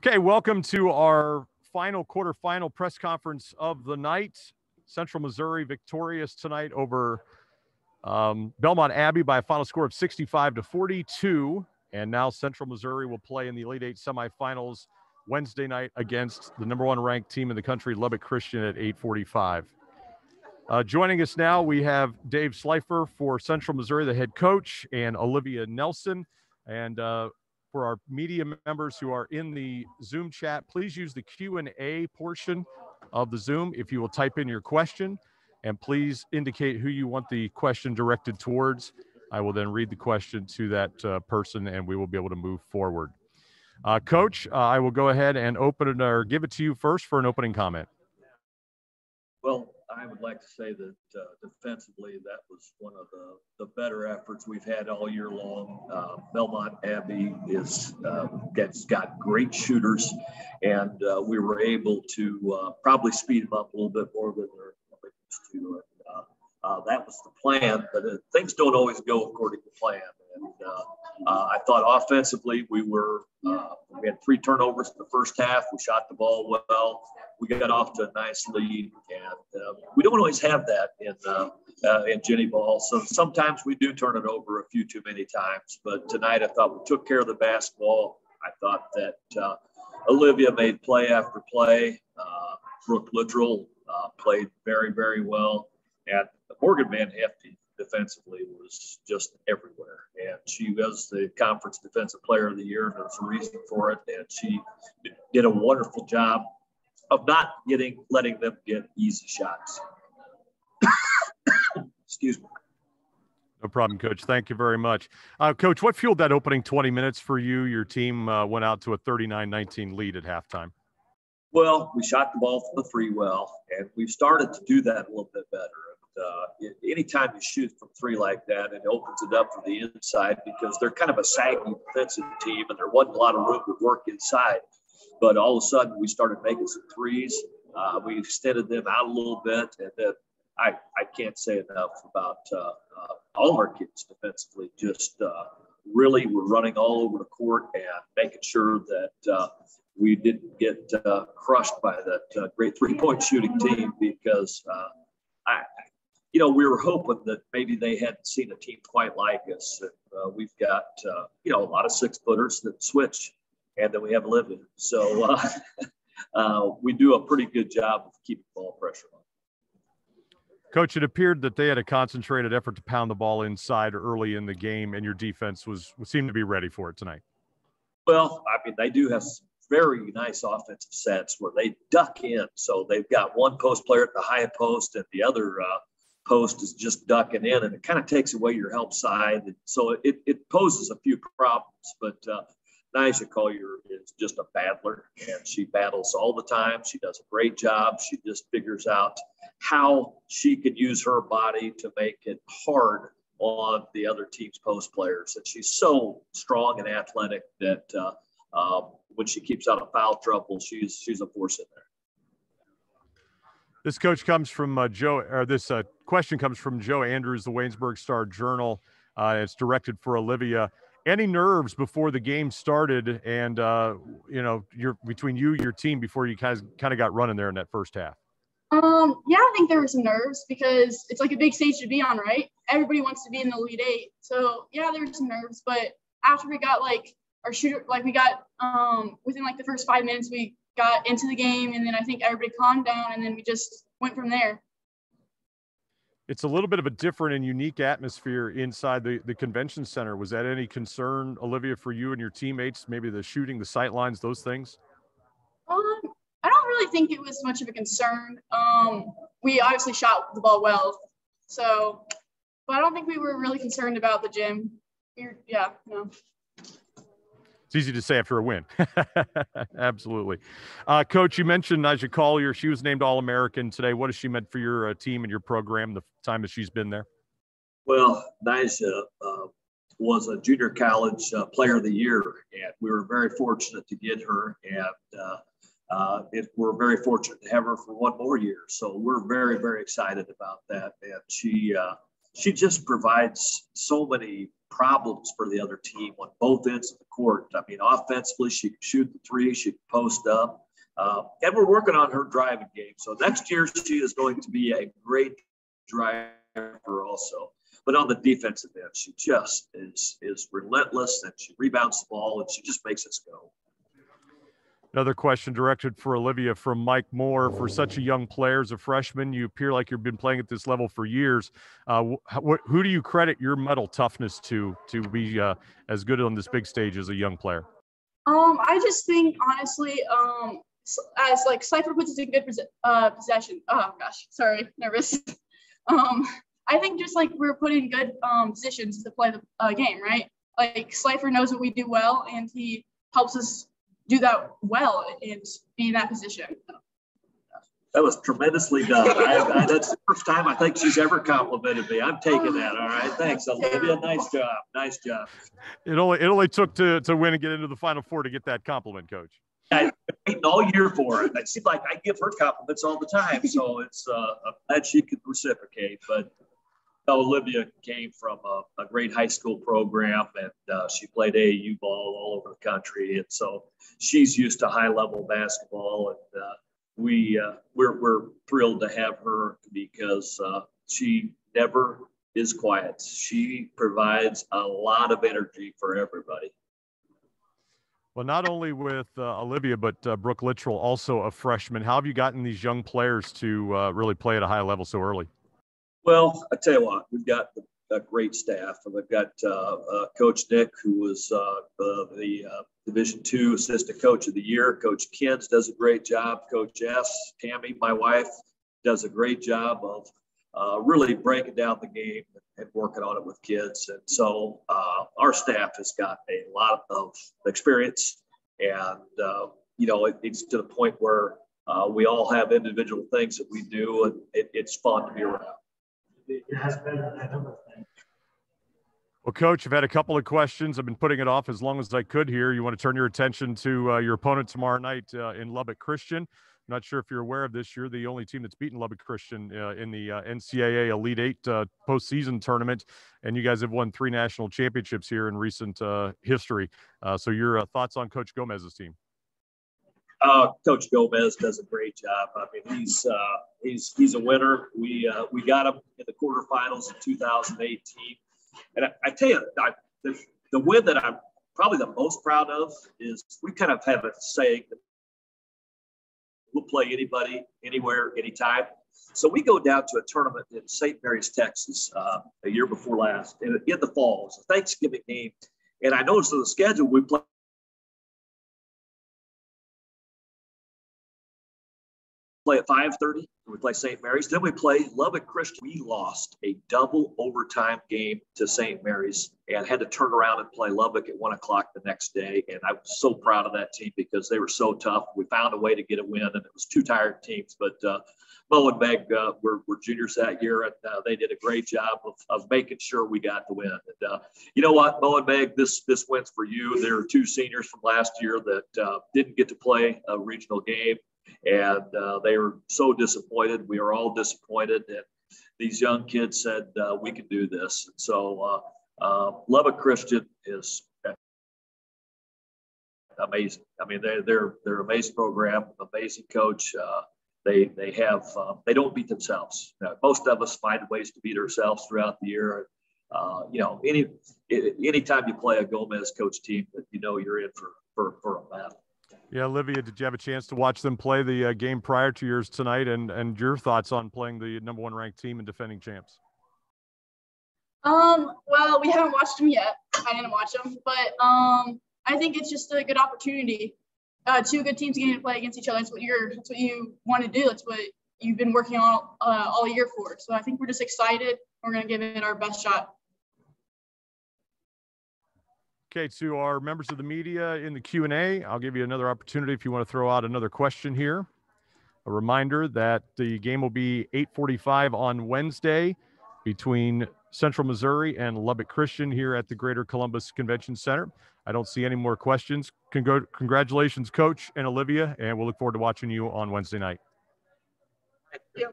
Okay, welcome to our final quarterfinal press conference of the night. Central Missouri victorious tonight over Belmont Abbey by a final score of 65-42. And now Central Missouri will play in the Elite Eight semifinals Wednesday night against the number one ranked team in the country, Lubbock Christian, at 8:45. Joining us now, we have Dave Slifer for Central Missouri, the head coach, and Olivia Nelson. And for our media members who are in the Zoom chat, please use the Q&A portion of the Zoom if you will type in your question, and please indicate who you want the question directed towards. I will then read the question to that person, and we will be able to move forward. Coach, I will go ahead and open it or give it to you first for an opening comment. Well, I would like to say that defensively, that was one of the better efforts we've had all year long. Belmont Abbey is got great shooters, and we were able to probably speed them up a little bit more than they're used to. That was the plan, but things don't always go according to plan. And I thought offensively we had 3 turnovers in the first half. We shot the ball well. We got off to a nice lead, and we don't always have that in Jenny ball. So sometimes we do turn it over a few too many times. But tonight I thought we took care of the basketball. I thought that Olivia made play after play. Brooke Littrell played very, very well. And Morgan Van Hefty defensively was just everywhere. And she was the conference defensive player of the year. There's a reason for it. And she did a wonderful job of not letting them get easy shots. Excuse me. No problem, Coach. Thank you very much. Coach, what fueled that opening 20 minutes for you? Your team went out to a 39-19 lead at halftime. Well, we shot the ball from the three well, and we've started to do that a little bit better. Anytime you shoot from three like that, it opens it up for the inside because they're kind of a saggy defensive team, and there wasn't a lot of room to work inside. But all of a sudden, we started making some threes. We extended them out a little bit, and then I can't say enough about all of our kids defensively. Just really were running all over the court and making sure that we didn't get crushed by that great three-point shooting team because we were hoping that maybe they hadn't seen a team quite like us. And, we've got, a lot of 6-footers that switch, and then we have Olivia. So we do a pretty good job of keeping ball pressure on. Coach, it appeared that they had a concentrated effort to pound the ball inside early in the game, and your defense seemed to be ready for it tonight. Well, I mean, they do have some very nice offensive sets where they duck in. So they've got one post player at the high post, and the other post is just ducking in, and it kind of takes away your help side. And so it poses a few problems, but Nyjah Collier is just a battler, and she battles all the time. She does a great job. She just figures out how she can use her body to make it hard on the other team's post players. And she's so strong and athletic that when she keeps out of foul trouble, she's a force in there. This question comes from Joe Andrews, the Waynesburg Star-Journal. It's directed for Olivia. Any nerves before the game started, and between your team before you guys kind of got running there in that first half? Yeah, I think there were some nerves because it's like a big stage to be on, right? Everybody wants to be in the Elite Eight, so yeah, there were some nerves. But after we got our shooter, we got within the first 5 minutes, we got into the game, and then I think everybody calmed down, and then we just went from there. It's a little bit of a different and unique atmosphere inside the convention center. Was that any concern, Olivia, for you and your teammates, maybe the shooting, the sight lines, those things? I don't really think it was much of a concern. We obviously shot the ball well, but I don't think we were really concerned about the gym. No. It's easy to say after a win. Absolutely. Coach, you mentioned Nyjah Collier. She was named All-American today. What has she meant for your team and your program the time that she's been there? Well, Nyjah was a junior college player of the year, and we were very fortunate to get her. And we're very fortunate to have her for one more year. So we're very, very excited about that. And she just provides so many problems for the other team on both ends of the court. I mean, offensively, she can shoot the three, she can post up. And we're working on her driving game. So next year, she is going to be a great driver also. But on the defensive end, she just is relentless, and she rebounds the ball, and she just makes us go. Another question directed for Olivia from Mike Moore. For such a young player as a freshman, you appear like you've been playing at this level for years. Who do you credit your mental toughness to be as good on this big stage as a young player? I just think, honestly, as like Slifer puts us in good possession. Oh gosh, sorry, nervous. I think just like we're put in good positions to play the game, right? Like Slifer knows what we do well, and he helps us do that well and be in that position. That was tremendously done. That's the first time I think she's ever complimented me. I'm taking that. All right. Thanks, Olivia. Nice job. Nice job. It only took to win and get into the Final Four to get that compliment, Coach. I've been waiting all year for it. It seems like I give her compliments all the time. So it's I'm glad she could reciprocate. But Olivia came from a great high school program, and she played AAU ball all over the country. And so she's used to high-level basketball, and we're thrilled to have her because she never is quiet. She provides a lot of energy for everybody. Well, not only with Olivia, but Brooke Littrell, also a freshman. How have you gotten these young players to really play at a high level so early? Well, I tell you what, we've got a great staff. And we've got Coach Nick, who was the Division II Assistant Coach of the Year. Coach Kins does a great job. Coach S, Tammy, my wife, does a great job of really breaking down the game and working on it with kids. And so our staff has got a lot of experience. And, it's to the point where we all have individual things that we do, and it's fun to be around. Well, Coach, I've had a couple of questions. I've been putting it off as long as I could here. You want to turn your attention to your opponent tomorrow night in Lubbock Christian. I'm not sure if you're aware of this. You're the only team that's beaten Lubbock Christian in the NCAA Elite Eight postseason tournament, and you guys have won 3 national championships here in recent history. So your thoughts on Coach Gomez's team? Coach Gomez does a great job. I mean, he's a winner. We got him in the quarterfinals in 2018, and I tell you, the win that I'm probably the most proud of is we kind of have a saying that we'll play anybody, anywhere, anytime. So we go down to a tournament in St. Mary's, Texas, a year before last, in the fall. It's a Thanksgiving game, and I noticed on the schedule we play at 5:30. We play St. Mary's. Then we play Lubbock Christian. We lost a double overtime game to St. Mary's and had to turn around and play Lubbock at 1 o'clock the next day. And I was so proud of that team because they were so tough. We found a way to get a win, and it was 2 tired teams. But Mo and Meg were juniors that year, and they did a great job of making sure we got the win. And you know what, Mo and Meg, this win's for you. There are 2 seniors from last year that didn't get to play a regional game. And they were so disappointed. We were all disappointed. And these young kids said, we can do this. And so Lubbock Christian is amazing. I mean, they're an amazing program, amazing coach. They don't beat themselves. Most of us find ways to beat ourselves throughout the year. Anytime you play a Gomez coach team, you're in for a battle. Yeah, Olivia, did you have a chance to watch them play the game prior to yours tonight, and your thoughts on playing the number 1 ranked team and defending champs? Well, we haven't watched them yet. I didn't watch them, but I think it's just a good opportunity. 2 good teams getting to play against each other. That's what you want to do. That's what you've been working on all year for. So I think we're just excited. We're going to give it our best shot. Okay, to our members of the media in the Q&A, I'll give you another opportunity if you want to throw out another question here. A reminder that the game will be 8:45 on Wednesday between Central Missouri and Lubbock Christian here at the Greater Columbus Convention Center. I don't see any more questions. Congratulations, Coach and Olivia, and we'll look forward to watching you on Wednesday night. Thank you.